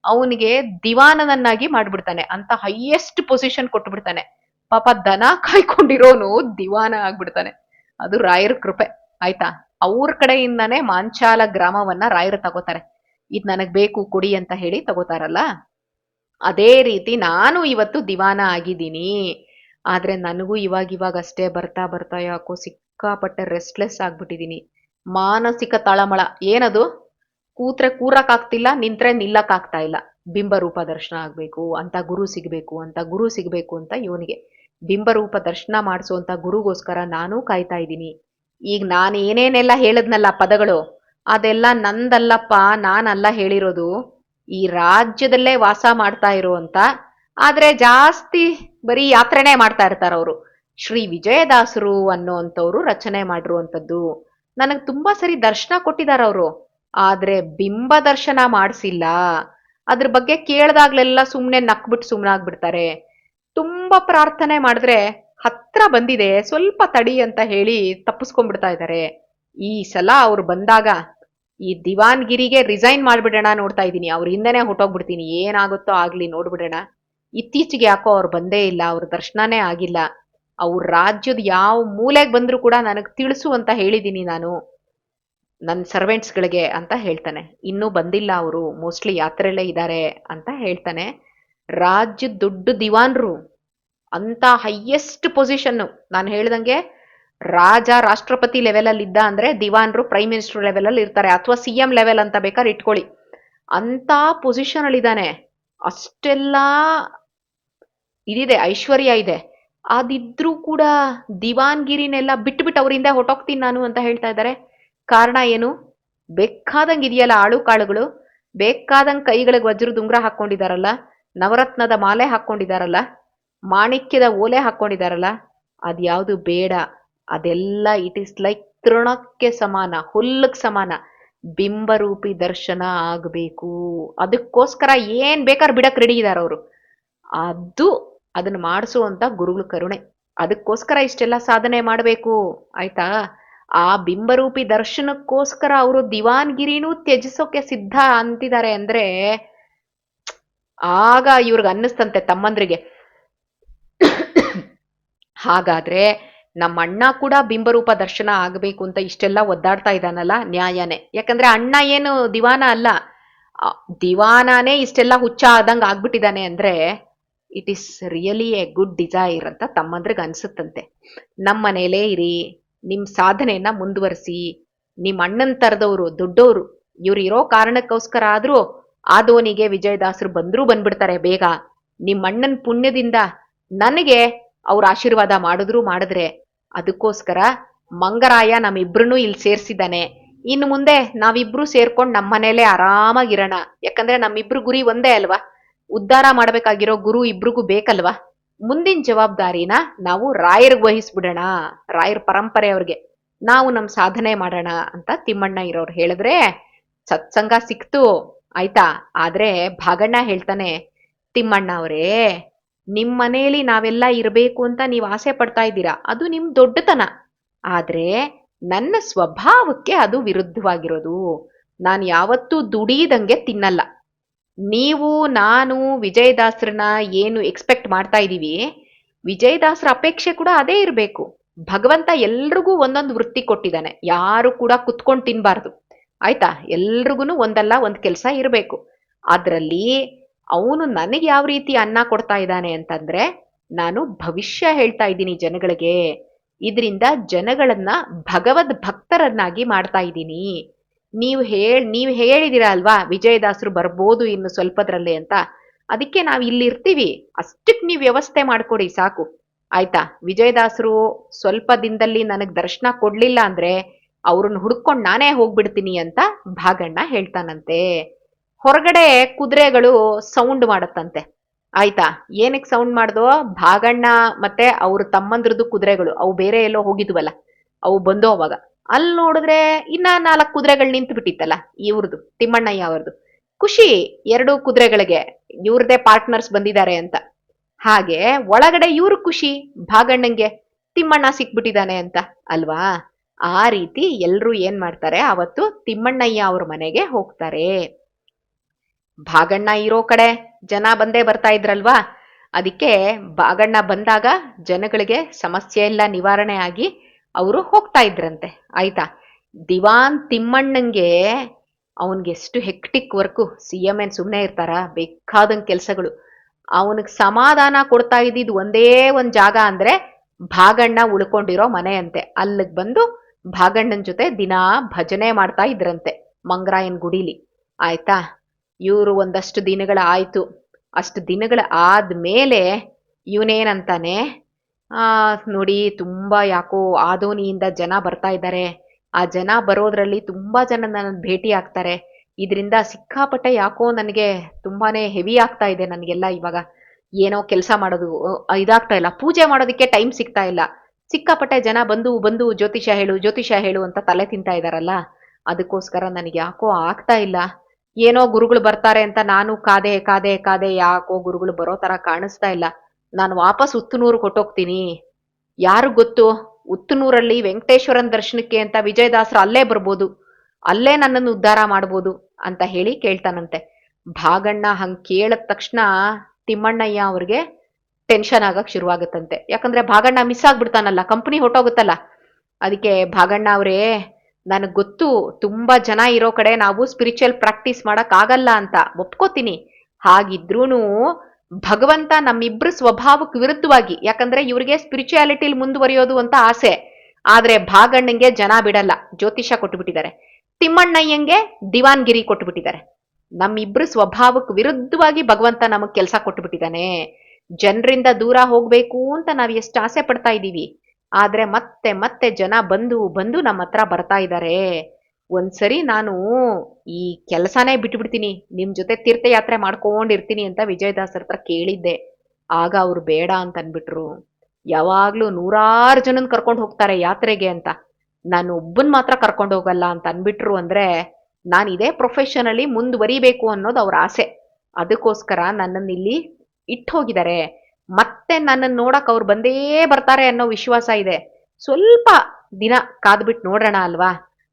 ಅವನಿಗೆ ದಿವಾನನನ್ನಾಗಿ ಮಾಡ್ಬಿಡ್ತಾನೆ, ಅಂತ ಹೈಯೆಸ್ಟ್ ಪೊಸಿಷನ್ ಕೊಟ್ಬಿಡ್ತಾನೆ. ಪಾಪ ದನ ಕಾಯ್ಕೊಂಡಿರೋನು ದಿವಾನ ಆಗ್ಬಿಡ್ತಾನೆ. ಅದು ರಾಯರ ಕೃಪೆ ಆಯ್ತಾ. ಅವ್ರ ಕಡೆಯಿಂದಾನೇ ಮಾಂಚಾಲ ಗ್ರಾಮವನ್ನ ರಾಯರು ತಗೋತಾರೆ. ಇದ್ ನನಗ್ ಬೇಕು ಕೊಡಿ ಅಂತ ಹೇಳಿ ತಗೋತಾರಲ್ಲ, ಅದೇ ರೀತಿ ನಾನು ಇವತ್ತು ದಿವಾನ ಆಗಿದ್ದೀನಿ. ಆದ್ರೆ ನನಗೂ ಇವಾಗ ಅಷ್ಟೇ ಬರ್ತಾ ಬರ್ತಾ ಯಾಕೋ ಸಿಕ್ಕಾಪಟ್ಟೆ ರೆಸ್ಟ್ಲೆಸ್ ಆಗ್ಬಿಟ್ಟಿದೀನಿ. ಮಾನಸಿಕ ತಳಮಳ. ಏನದು, ಕೂತ್ರೆ ಕೂರಕ್ಕಾಗ್ತಿಲ್ಲ, ನಿಂತ್ರೆ ನಿಲ್ಲಕ್ಕಾಗ್ತಾ ಇಲ್ಲ. ಬಿಂಬರೂಪ ದರ್ಶನ ಆಗ್ಬೇಕು ಅಂತ ಗುರು ಸಿಗ್ಬೇಕು ಅಂತ ಇವನಿಗೆ ಬಿಂಬರೂಪ ದರ್ಶನ ಮಾಡಿಸುವಂತ ಗುರುಗೋಸ್ಕರ ನಾನೂ ಕಾಯ್ತಾ ಇದ್ದೀನಿ. ಈಗ ನಾನು ಏನೇನೆಲ್ಲ ಹೇಳದ್ನಲ್ಲ ಪದಗಳು, ಅದೆಲ್ಲ ನಂದಲ್ಲಪ್ಪ, ನಾನಲ್ಲ ಹೇಳಿರೋದು. ಈ ರಾಜ್ಯದಲ್ಲೇ ವಾಸ ಮಾಡ್ತಾ ಇರುವಂತ, ಆದ್ರೆ ಜಾಸ್ತಿ ಬರೀ ಯಾತ್ರೆನೇ ಮಾಡ್ತಾ ಇರ್ತಾರ ಅವರು. ಶ್ರೀ ವಿಜಯದಾಸರು ಅನ್ನೋಂಥವ್ರು ರಚನೆ ಮಾಡಿರುವಂಥದ್ದು. ನನಗೆ ತುಂಬಾ ಸರಿ ದರ್ಶನ ಕೊಟ್ಟಿದಾರ ಅವರು, ಆದ್ರೆ ಬಿಂಬ ದರ್ಶನ ಮಾಡಿಸಿಲ್ಲ. ಅದ್ರ ಬಗ್ಗೆ ಕೇಳ್ದಾಗ್ಲೆಲ್ಲ ಸುಮ್ನೆ ನಕ್ಬಿಟ್ಟು ಸುಮ್ನಾಗ್ಬಿಡ್ತಾರೆ. ತುಂಬಾ ಪ್ರಾರ್ಥನೆ ಮಾಡಿದ್ರೆ ಹತ್ರ ಬಂದಿದೆ ಸ್ವಲ್ಪ ತಡಿ ಅಂತ ಹೇಳಿ ತಪ್ಪಿಸ್ಕೊಂಡ್ಬಿಡ್ತಾ ಇದ್ದಾರೆ. ಈ ಸಲ ಅವ್ರು ಬಂದಾಗ ಈ ದಿವಾನ್ಗಿರಿಗೆ ರಿಸೈನ್ ಮಾಡ್ಬಿಡೋಣ ನೋಡ್ತಾ ಇದ್ದೀನಿ. ಅವ್ರ ಹಿಂದೆನೆ ಹೊಟ್ಟೋಗ್ಬಿಡ್ತೀನಿ, ಏನಾಗುತ್ತೋ ಆಗ್ಲಿ ನೋಡ್ಬಿಡೋಣ. ಇತ್ತೀಚೆಗೆ ಯಾಕೋ ಅವ್ರು ಬಂದೇ ಇಲ್ಲ, ಅವ್ರ ದರ್ಶನನೇ ಆಗಿಲ್ಲ. ಅವ್ರ ರಾಜ್ಯದ ಯಾವ ಮೂಲೆಗೆ ಬಂದ್ರು ಕೂಡ ನನಗ್ ತಿಳಿಸು ಅಂತ ಹೇಳಿದೀನಿ ನಾನು ನನ್ನ ಸರ್ವೆಂಟ್ಸ್ಗಳಿಗೆ ಅಂತ ಹೇಳ್ತಾನೆ. ಇನ್ನೂ ಬಂದಿಲ್ಲ ಅವರು, ಮೋಸ್ಟ್ಲಿ ಯಾತ್ರೆಯಲ್ಲೇ ಇದ್ದಾರೆ ಅಂತ ಹೇಳ್ತಾನೆ. ರಾಜ್ಯದ ದೊಡ್ಡ ದಿವಾನ್ರು, ಅಂತ ಹೈಯೆಸ್ಟ್ ಪೊಸಿಷನ್, ನಾನು ಹೇಳ್ದಂಗೆ ರಾಜ ರಾಷ್ಟ್ರಪತಿ ಲೆವೆಲ್ ಅಲ್ಲಿ ಇದ್ದ ಅಂದ್ರೆ ದಿವಾನ್ರು ಪ್ರೈಮ್ ಮಿನಿಸ್ಟರ್ ಲೆವೆಲ್ ಅಲ್ಲಿ ಇರ್ತಾರೆ, ಅಥವಾ CM ಲೆವೆಲ್ ಅಂತ ಬೇಕಾದ್ರೆ ಇಟ್ಕೊಳ್ಳಿ. ಅಂತ ಪೊಸಿಷನ್ ಅಲ್ಲಿ ಇದ್ದಾನೆ. ಅಷ್ಟೆಲ್ಲ ಇದಿದೆ, ಐಶ್ವರ್ಯ ಇದೆ. ಅದಿದ್ರೂ ಕೂಡ ದಿವಾನ್ಗಿರಿನೆಲ್ಲ ಬಿಟ್ಬಿಟ್ಟು ಅವರಿಂದ ಹೊಟ್ಟೋಗ್ತೀನಿ ನಾನು ಅಂತ ಹೇಳ್ತಾ ಇದ್ದಾರೆ. ಕಾರಣ ಏನು? ಬೇಕಾದಂಗೆ ಇದೆಯಲ್ಲ ಆಳು ಕಾಳುಗಳು, ಬೇಕಾದಂಗೆ ಕೈಗಳಿಗೆ ವಜ್ರದ ಉಂಗ್ರ ಹಾಕೊಂಡಿದಾರಲ್ಲ, ನವರತ್ನದ ಮಾಲೆ ಹಾಕೊಂಡಿದಾರಲ್ಲ, ಮಾಣಿಕ್ಯದ ಓಲೆ ಹಾಕೊಂಡಿದಾರಲ್ಲ, ಅದ್ಯಾವುದು ಬೇಡ. ಅದೆಲ್ಲ ಇಟ್ ಈಸ್ ಲೈಕ್ ತೃಣಕ್ಕೆ ಸಮಾನ, ಹುಲ್ಲಕ್ಕೆ ಸಮಾನ. ಬಿಂಬರೂಪಿ ದರ್ಶನ ಆಗಬೇಕು. ಅದಕ್ಕೋಸ್ಕರ ಏನ್ ಬೇಕಾದ್ರೆ ಬಿಡಕ್ ರೆಡಿ ಇದಾರ ಅವರು. ಅದು ಅದನ್ನ ಮಾಡಿಸುವಂತ ಗುರುಗಳ ಕರುಣೆ. ಅದಕ್ಕೋಸ್ಕರ ಇಷ್ಟೆಲ್ಲ ಸಾಧನೆ ಮಾಡಬೇಕು, ಆಯ್ತಾ? ಆ ಬಿಂಬರೂಪಿ ದರ್ಶನಕ್ಕೋಸ್ಕರ ಅವರು ದಿವಾನ್ಗಿರಿನೂ ತ್ಯಜಿಸೋಕೆ ಸಿದ್ಧ ಅಂತಿದ್ದಾರೆ ಅಂದ್ರೆ ಆಗ ಇವ್ರಿಗೆ ಅನ್ನಿಸ್ತಂತೆ ತಮ್ಮಂದ್ರಿಗೆ, ಹಾಗಾದ್ರೆ ನಮ್ಮ ಅಣ್ಣ ಕೂಡ ಬಿಂಬರೂಪ ದರ್ಶನ ಆಗಬೇಕು ಅಂತ ಇಷ್ಟೆಲ್ಲ ಒದ್ದಾಡ್ತಾ ಇದ್ದಾನಲ್ಲ, ನ್ಯಾಯನೇ. ಯಾಕಂದ್ರೆ ಅಣ್ಣ ಏನು ದಿವಾನ ಅಲ್ಲ, ದಿವಾನನೇ ಇಷ್ಟೆಲ್ಲ ಹುಚ್ಚ ಆದಂಗೆ ಆಗ್ಬಿಟ್ಟಿದ್ದಾನೆ ಅಂದ್ರೆ it is really a good desire ಅಂತ ತಮ್ಮಂದ್ರಿಗೆ ಅನ್ಸುತ್ತಂತೆ. ನಮ್ಮ ಮನೇಲೇ ಇರಿ, ನಿಮ್ ಸಾಧನೆಯನ್ನ ಮುಂದುವರಿಸಿ. ನಿಮ್ ಅಣ್ಣನ್ ತರದವ್ರು ದೊಡ್ಡವರು ಇವ್ರು ಇರೋ ಕಾರಣಕ್ಕೋಸ್ಕರ ಆದ್ರೂ ಆದೋನಿಗೆ ವಿಜಯದಾಸರು ಬಂದ್ಬಿಡ್ತಾರೆ ಬೇಗ. ನಿಮ್ ಅಣ್ಣನ್ ಪುಣ್ಯದಿಂದ ನನಗೆ ಅವ್ರ ಆಶೀರ್ವಾದ ಮಾಡಿದ್ರೆ ಅದಕ್ಕೋಸ್ಕರ ಮಂಗರಾಯ ನಮ್ಮಿಬ್ರನ್ನೂ ಇಲ್ಲಿ ಸೇರ್ಸಿದ್ದಾನೆ. ಇನ್ನು ಮುಂದೆ ನಾವಿಬ್ರು ಸೇರ್ಕೊಂಡು ನಮ್ಮ ಮನೇಲೆ ಆರಾಮಾಗಿರೋಣ. ಯಾಕಂದ್ರೆ ನಮ್ಮಿಬ್ರು ಗುರಿ ಒಂದೇ ಅಲ್ವಾ, ಉದ್ಧಾರ ಮಾಡ್ಬೇಕಾಗಿರೋ ಗುರು ಇಬ್ರಿಗೂ ಬೇಕಲ್ವಾ. ಮುಂದಿನ ಜವಾಬ್ದಾರಿನ ನಾವು ರಾಯರ್ಗ್ ವಹಿಸ್ಬಿಡೋಣ, ರಾಯರ್ ಪರಂಪರೆ ಅವ್ರಿಗೆ. ನಾವು ನಮ್ ಸಾಧನೆ ಮಾಡೋಣ ಅಂತ ತಿಮ್ಮಣ್ಣ ಇರೋರು ಹೇಳಿದ್ರೆ ಸತ್ಸಂಗ ಸಿಕ್ತು, ಆಯ್ತಾ? ಆದ್ರೆ ಭಾಗಣ್ಣ ಹೇಳ್ತಾನೆ, ತಿಮ್ಮಣ್ಣ ಅವರೇ, ನಿಮ್ ಮನೇಲಿ ನಾವೆಲ್ಲ ಇರ್ಬೇಕು ಅಂತ ನೀವು ಆಸೆ ಪಡ್ತಾ ಇದ್ದೀರಾ, ಅದು ನಿಮ್ ದೊಡ್ಡತನ. ಆದ್ರೆ ನನ್ನ ಸ್ವಭಾವಕ್ಕೆ ಅದು ವಿರುದ್ಧವಾಗಿರೋದು. ನಾನು ಯಾವತ್ತೂ ದುಡಿದಂಗೆ ತಿನ್ನಲ್ಲ. ನೀವು ನಾನು ವಿಜಯದಾಸರನ್ನ ಏನು ಎಕ್ಸ್ಪೆಕ್ಟ್ ಮಾಡ್ತಾ ಇದ್ದೀವಿ, ವಿಜಯದಾಸರ ಅಪೇಕ್ಷೆ ಕೂಡ ಅದೇ ಇರಬೇಕು. ಭಗವಂತ ಎಲ್ರಿಗೂ ಒಂದೊಂದು ವೃತ್ತಿ ಕೊಟ್ಟಿದ್ದಾನೆ, ಯಾರು ಕೂಡ ಕುತ್ಕೊಂಡು ತಿನ್ಬಾರ್ದು, ಆಯ್ತಾ? ಎಲ್ರಿಗೂ ಒಂದಲ್ಲ ಒಂದ್ ಕೆಲಸ ಇರಬೇಕು. ಅದ್ರಲ್ಲಿ ಅವನು ನನಗೆ ಯಾವ ರೀತಿ ಅನ್ನ ಕೊಡ್ತಾ ಇದ್ದಾನೆ ಅಂತಂದ್ರೆ, ನಾನು ಭವಿಷ್ಯ ಹೇಳ್ತಾ ಇದ್ದೀನಿ ಜನಗಳಿಗೆ. ಇದರಿಂದ ಜನಗಳನ್ನ ಭಗವದ್ ಭಕ್ತರನ್ನಾಗಿ ಮಾಡ್ತಾ ಇದ್ದೀನಿ. ನೀವು ಹೇಳಿದಿರ ಅಲ್ವಾ ವಿಜಯದಾಸರು ಬರ್ಬೋದು ಇನ್ನು ಸ್ವಲ್ಪದ್ರಲ್ಲಿ ಅಂತ, ಅದಕ್ಕೆ ನಾವು ಇಲ್ಲಿ ಇರ್ತೀವಿ, ಅಷ್ಟಕ್ಕೆ ನೀವು ವ್ಯವಸ್ಥೆ ಮಾಡ್ಕೊಡಿ ಸಾಕು, ಆಯ್ತಾ? ವಿಜಯದಾಸರು ಸ್ವಲ್ಪ ದಿನದಲ್ಲಿ ನನಗ್ ದರ್ಶನ ಕೊಡ್ಲಿಲ್ಲ ಅಂದ್ರೆ ಅವ್ರನ್ನ ಹುಡ್ಕೊಂಡು ನಾನೇ ಹೋಗ್ಬಿಡ್ತೀನಿ ಅಂತ ಭಾಗಣ್ಣ ಹೇಳ್ತಾನಂತೆ. ಹೊರಗಡೆ ಕುದುರೆಗಳು ಸೌಂಡ್ ಮಾಡತ್ತಂತೆ, ಆಯ್ತಾ? ಏನಕ್ಕೆ ಸೌಂಡ್ ಮಾಡ್ದೋ? ಭಾಗಣ್ಣ ಮತ್ತೆ ಅವ್ರ ತಮ್ಮಂದ್ರದ್ದು ಕುದುರೆಗಳು, ಅವು ಬೇರೆ ಎಲ್ಲೋ ಹೋಗಿದ್ವಲ್ಲ, ಅವು ಬಂದೋ ಅವಾಗ. ಅಲ್ಲಿ ನೋಡಿದ್ರೆ ಇನ್ನ 4 ಕುದುರೆಗಳು ನಿಂತು ಬಿಟ್ಟಿತ್ತಲ್ಲ, ಇವ್ರದ್ದು ತಿಮ್ಮಣ್ಣಯ್ಯ ಅವ್ರದ್ದು. ಖುಷಿ ಎರಡು ಕುದುರೆಗಳಿಗೆ, ಇವ್ರದೇ ಪಾರ್ಟ್ನರ್ಸ್ ಬಂದಿದ್ದಾರೆ ಅಂತ. ಹಾಗೆ ಒಳಗಡೆ ಇವ್ರ ಖುಷಿ, ಭಾಗಣ್ಣಂಗೆ ತಿಮ್ಮಣ್ಣ ಸಿಕ್ಬಿಟ್ಟಿದ್ದಾನೆ ಅಂತ ಅಲ್ವಾ? ಆ ರೀತಿ ಎಲ್ರು ಏನ್ ಮಾಡ್ತಾರೆ, ಅವತ್ತು ತಿಮ್ಮಣ್ಣಯ್ಯ ಅವ್ರ ಮನೆಗೆ ಹೋಗ್ತಾರೆ. ಭಾಗಣ್ಣ ಇರೋ ಕಡೆ ಜನ ಬಂದೇ ಬರ್ತಾ ಇದ್ರಲ್ವಾ, ಅದಕ್ಕೆ ಭಾಗಣ್ಣ ಬಂದಾಗ ಜನಗಳಿಗೆ ಸಮಸ್ಯೆ ಎಲ್ಲ ನಿವಾರಣೆ ಆಗಿ ಅವರು ಹೋಗ್ತಾ ಇದ್ರಂತೆ, ಆಯ್ತಾ? ದಿವಾನ್ ತಿಮ್ಮಣ್ಣಂಗೆ ಅವನ್ಗೆ ಎಷ್ಟು ಹೆಕ್ಟಿಕ್ ವರ್ಕು. CM ಏನ್ ಸುಮ್ನೆ ಇರ್ತಾರ, ಬೇಕಾದಂಗ್ ಕೆಲ್ಸಗಳು. ಅವನಿಗೆ ಸಮಾಧಾನ ಕೊಡ್ತಾ ಇದ್ದಿದ್ ಒಂದೇ ಒಂದ್ ಜಾಗ ಅಂದ್ರೆ ಭಾಗಣ್ಣ ಉಳ್ಕೊಂಡಿರೋ ಮನೆ ಅಂತೆ. ಅಲ್ಲಿಗ್ ಬಂದು ಭಾಗಣ್ಣನ್ ಜೊತೆ ದಿನಾ ಭಜನೆ ಮಾಡ್ತಾ ಇದ್ರಂತೆ ಮಂಗರಾಯನ್ ಗುಡಿಲಿ, ಆಯ್ತಾ? ಇವರು ಒಂದಷ್ಟು ದಿನಗಳ ಆಯ್ತು. ಅಷ್ಟು ದಿನಗಳ ಆದ್ಮೇಲೆ ಇವನೇನಂತಾನೆ, ನೋಡಿ ತುಂಬಾ ಯಾಕೋ ಆದೋನಿಯಿಂದ ಜನ ಬರ್ತಾ ಇದ್ದಾರೆ, ಆ ಜನ ಬರೋದ್ರಲ್ಲಿ ತುಂಬಾ ಜನ ನನ್ನ ಭೇಟಿ ಆಗ್ತಾರೆ, ಇದರಿಂದ ಸಿಕ್ಕಾಪಟ್ಟೆ ಯಾಕೋ ನನಗೆ ತುಂಬಾನೇ ಹೆವಿ ಆಗ್ತಾ ಇದೆ ನನಗೆಲ್ಲ ಇವಾಗ. ಏನೋ ಕೆಲಸ ಮಾಡೋದು ಇದಾಗ್ತಾ ಇಲ್ಲ, ಪೂಜೆ ಮಾಡೋದಕ್ಕೆ ಟೈಮ್ ಸಿಗ್ತಾ ಇಲ್ಲ. ಸಿಕ್ಕಾಪಟ್ಟೆ ಜನ ಬಂದು ಬಂದು ಜ್ಯೋತಿಷ್ಯ ಹೇಳು ಅಂತ ತಲೆ ತಿಂತಾ ಇದಾರಲ್ಲ, ಅದಕ್ಕೋಸ್ಕರ ನನಗೆ ಯಾಕೋ ಆಗ್ತಾ ಇಲ್ಲ. ಏನೋ ಗುರುಗಳು ಬರ್ತಾರೆ ಅಂತ ನಾನು ಕಾದೆ ಕಾದೆ ಕಾದೆ, ಯಾಕೋ ಗುರುಗಳು ಬರೋ ತರ ಕಾಣಿಸ್ತಾ ಇಲ್ಲ. ನಾನು ವಾಪಸ್ ಉತ್ತನೂರು ಕೊಟ್ಟೋಗ್ತೀನಿ. ಯಾರು ಗೊತ್ತು, ಉತ್ತನೂರಲ್ಲಿ ವೆಂಕಟೇಶ್ವರನ್ ದರ್ಶನಕ್ಕೆ ಅಂತ ವಿಜಯದಾಸರು ಅಲ್ಲೇ ಬರ್ಬೋದು, ಅಲ್ಲೇ ನನ್ನನ್ನು ಉದ್ಧಾರ ಮಾಡ್ಬೋದು ಅಂತ ಹೇಳಿ ಕೇಳ್ತಾನಂತೆ. ಭಾಗಣ್ಣ ಹಂಗ್ ಕೇಳಿದ ತಕ್ಷಣ ತಿಮ್ಮಣ್ಣಯ್ಯ ಅವ್ರಿಗೆ ಟೆನ್ಷನ್ ಆಗಕ್ ಶುರುವಾಗುತ್ತಂತೆ. ಯಾಕಂದ್ರೆ ಭಾಗಣ್ಣ ಮಿಸ್ ಆಗ್ಬಿಡ್ತಾನಲ್ಲ, ಕಂಪನಿ ಹೊಟ್ಟೋಗುತ್ತಲ್ಲ. ಅದಕ್ಕೆ ಭಾಗಣ್ಣ ಅವರೇ, ನನಗ್ ಗೊತ್ತು ತುಂಬಾ ಜನ ಇರೋ ಕಡೆ ನಾವು ಸ್ಪಿರಿಚುವಲ್ ಪ್ರಾಕ್ಟೀಸ್ ಮಾಡಕ್ ಆಗಲ್ಲ ಅಂತ ಒಪ್ಕೋತೀನಿ. ಹಾಗಿದ್ರೂನು ಭಗವಂತ ನಮ್ಮಿಬ್ರು ಸ್ವಭಾವಕ್ಕೆ ವಿರುದ್ಧವಾಗಿ, ಯಾಕಂದ್ರೆ ಇವ್ರಿಗೆ ಸ್ಪಿರಿಚುಯಾಲಿಟಿಲಿ ಮುಂದುವರಿಯೋದು ಅಂತ ಆಸೆ, ಆದ್ರೆ ಭಾಗಣ್ಣಂಗೆ ಜನ ಬಿಡಲ್ಲ, ಜ್ಯೋತಿಷ ಕೊಟ್ಟುಬಿಟ್ಟಿದ್ದಾರೆ. ತಿಮ್ಮಣ್ಣಯ್ಯಂಗೆ ದಿವಾನ್ಗಿರಿ ಕೊಟ್ಟುಬಿಟ್ಟಿದ್ದಾರೆ. ನಮ್ಮಿಬ್ರು ಸ್ವಭಾವಕ್ಕೆ ವಿರುದ್ಧವಾಗಿ ಭಗವಂತ ನಮಗ್ ಕೆಲಸ ಕೊಟ್ಟುಬಿಟ್ಟಿದ್ದಾನೆ. ಜನರಿಂದ ದೂರ ಹೋಗ್ಬೇಕು ಅಂತ ನಾವ್ ಎಷ್ಟು ಆಸೆ ಪಡ್ತಾ ಇದ್ದೀವಿ, ಆದ್ರೆ ಮತ್ತೆ ಮತ್ತೆ ಜನ ಬಂದು ಬಂದು ನಮ್ಮ ಹತ್ರ ಬರ್ತಾ ಇದ್ದಾರೆ. ಒಂದ್ಸರಿ ನಾನು ಈ ಕೆಲಸನೇ ಬಿಟ್ಬಿಡ್ತೀನಿ, ನಿಮ್ ಜೊತೆ ತೀರ್ಥಯಾತ್ರೆ ಮಾಡ್ಕೊಂಡಿರ್ತೀನಿ ಅಂತ ವಿಜಯದಾಸರ ಹತ್ರ ಕೇಳಿದ್ದೆ. ಆಗ ಅವ್ರು ಬೇಡ ಅಂತ ಅನ್ಬಿಟ್ರು. ಯಾವಾಗ್ಲೂ ನೂರಾರು ಜನನ್ ಕರ್ಕೊಂಡು ಹೋಗ್ತಾರೆ ಯಾತ್ರೆಗೆ ಅಂತ, ನಾನು ಒಬ್ಬನ್ ಮಾತ್ರ ಕರ್ಕೊಂಡು ಹೋಗಲ್ಲ ಅಂತ ಅನ್ಬಿಟ್ರು. ಅಂದ್ರೆ ನಾನು ಇದೇ ಪ್ರೊಫೆಷನ್ ಅಲ್ಲಿ ಮುಂದುವರಿಬೇಕು ಅನ್ನೋದು ಅವ್ರ ಆಸೆ. ಅದಕ್ಕೋಸ್ಕರ ನನ್ನನ್ನು ಇಲ್ಲಿ ಇಟ್ಟು ಹೋಗಿದ್ದಾರೆ. ಮತ್ತೆ ನನ್ನನ್ನು ನೋಡಕ್ ಅವ್ರು ಬಂದೇ ಬರ್ತಾರೆ ಅನ್ನೋ ವಿಶ್ವಾಸ ಇದೆ. ಸ್ವಲ್ಪ ದಿನ ಕಾದ್ಬಿಟ್ಟು ನೋಡೋಣ ಅಲ್ವಾ.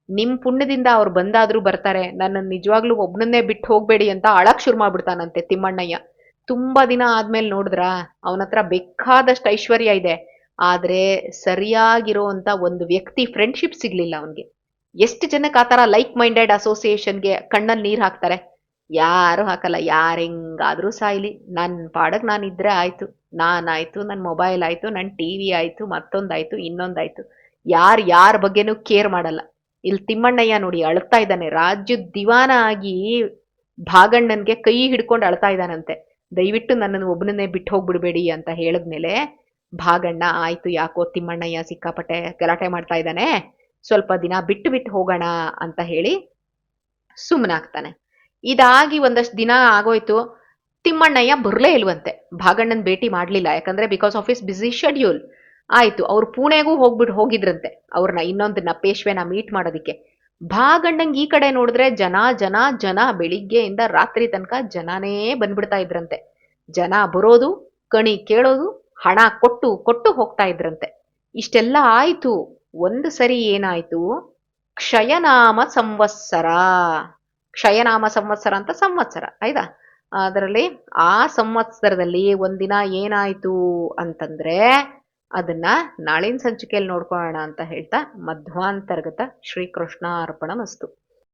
ನಿಮ್ ಪುಣ್ಯದಿಂದ ಅವ್ರು ಬಂದಾದ್ರೂ ಬರ್ತಾರೆ, ನನ್ನನ್ನು ನಿಜವಾಗ್ಲೂ ಒಬ್ನನ್ನೇ ಬಿಟ್ಟು ಹೋಗ್ಬೇಡಿ ಅಂತ ಅಳಕ್ ಶುರು ಮಾಡ್ಬಿಡ್ತಾನಂತೆ ತಿಮ್ಮಣ್ಣಯ್ಯ. ತುಂಬಾ ದಿನ ಆದ್ಮೇಲೆ ನೋಡಿದ್ರ ಅವನ ಹತ್ರ ಬೇಕಾದಷ್ಟು ಐಶ್ವರ್ಯ ಇದೆ, ಆದ್ರೆ ಸರಿಯಾಗಿರೋ ಅಂತ ಒಂದು ವ್ಯಕ್ತಿ ಫ್ರೆಂಡ್ಶಿಪ್ ಸಿಗ್ಲಿಲ್ಲ ಅವನ್ಗೆ. ಎಷ್ಟು ಜನಕ್ಕೆ ಆತರ ಲೈಕ್ ಮೈಂಡೆಡ್ ಅಸೋಸಿಯೇಷನ್ಗೆ ಕಣ್ಣಲ್ಲಿ ನೀರ್ ಹಾಕ್ತಾರೆ? ಯಾರು ಹಾಕಲ್ಲ. ಯಾರೆಂಗಾದ್ರೂ ಸಾಯ್ಲಿ, ನನ್ ಪಾಡಕ್ ನಾನಿದ್ರೆ ಆಯ್ತು. ನಾನಾಯ್ತು, ನನ್ ಮೊಬೈಲ್ ಆಯ್ತು, ನನ್ ಟಿವಿ ಆಯ್ತು, ಮತ್ತೊಂದಾಯ್ತು, ಇನ್ನೊಂದಾಯ್ತು. ಯಾರ ಬಗ್ಗೆನೂ ಕೇರ್ ಮಾಡಲ್ಲ. ಇಲ್ಲಿ ತಿಮ್ಮಣ್ಣಯ್ಯ ನೋಡಿ ಅಳ್ತಾ ಇದ್ದಾನೆ, ರಾಜ್ಯದ ದಿವಾನ ಆಗಿ ಭಾಗಣ್ಣನ್ಗೆ ಕೈ ಹಿಡ್ಕೊಂಡು ಅಳ್ತಾ ಇದ್ದಾನಂತೆ. ದಯವಿಟ್ಟು ನನ್ನನ್ನು ಒಬ್ಬನನ್ನೇ ಬಿಟ್ಟು ಹೋಗ್ಬಿಡ್ಬೇಡಿ ಅಂತ ಹೇಳಿದ್ಮೇಲೆ ಭಾಗಣ್ಣ ಆಯ್ತು, ಯಾಕೋ ತಿಮ್ಮಣ್ಣಯ್ಯ ಸಿಕ್ಕಾಪಟ್ಟೆ ಗಲಾಟೆ ಮಾಡ್ತಾ ಇದ್ದಾನೆ, ಸ್ವಲ್ಪ ದಿನ ಬಿಟ್ಟು ಬಿಟ್ಟು ಹೋಗೋಣ ಅಂತ ಹೇಳಿ ಸುಮ್ಮನಾಗ್ತಾನೆ. ಇದಾಗಿ ಒಂದಷ್ಟು ದಿನ ಆಗೋಯ್ತು. ತಿಮ್ಮಣ್ಣಯ್ಯ ಬರ್ಲೇ ಇಲ್ವಂತೆ, ಭಾಗಣ್ಣನ್ ಭೇಟಿ ಮಾಡ್ಲಿಲ್ಲ. ಯಾಕಂದ್ರೆ because of is busy schedule. ಆಯ್ತು, ಅವ್ರು ಪುಣೆಗೂ ಹೋಗಿದ್ರಂತೆ ಅವ್ರನ್ನ ಇನ್ನೊಂದನ್ನ ಪೇಶ್ವೆನ ಮೀಟ್ ಮಾಡೋದಿಕ್ಕೆ. ಭಾಗಣ್ಣಂಗ್ ಈ ಕಡೆ ನೋಡಿದ್ರೆ ಜನ ಜನ ಜನ, ಬೆಳಿಗ್ಗೆಯಿಂದ ರಾತ್ರಿ ತನಕ ಜನನೇ ಬಂದ್ಬಿಡ್ತಾ ಇದ್ರಂತೆ. ಜನ ಬರೋದು, ಕಣಿ ಕೇಳೋದು, ಹಣ ಕೊಟ್ಟು ಕೊಟ್ಟು ಹೋಗ್ತಾ ಇದ್ರಂತೆ. ಇಷ್ಟೆಲ್ಲ ಆಯ್ತು. ಒಂದು ಸರಿ ಏನಾಯ್ತು, ಕ್ಷಯನಾಮ ಸಂವತ್ಸರ. ಕ್ಷಯನಾಮ ಸಂವತ್ಸರ ಅಂತ ಸಂವತ್ಸರ ಆಯ್ತಾ, ಅದರಲ್ಲಿ ಆ ಸಂವತ್ಸರದಲ್ಲಿ ಒಂದಿನ ಏನಾಯ್ತು ಅಂತಂದ್ರೆ ಅದನ್ನ ನಾಳಿನ ಸಂಚಿಕೆಯಲ್ಲಿ ನೋಡ್ಕೊಳ್ಳೋಣ ಅಂತ ಹೇಳ್ತಾ ಮಧ್ವಾಂತರ್ಗತ ಶ್ರೀಕೃಷ್ಣ ಅರ್ಪಣ ಮಸ್ತು.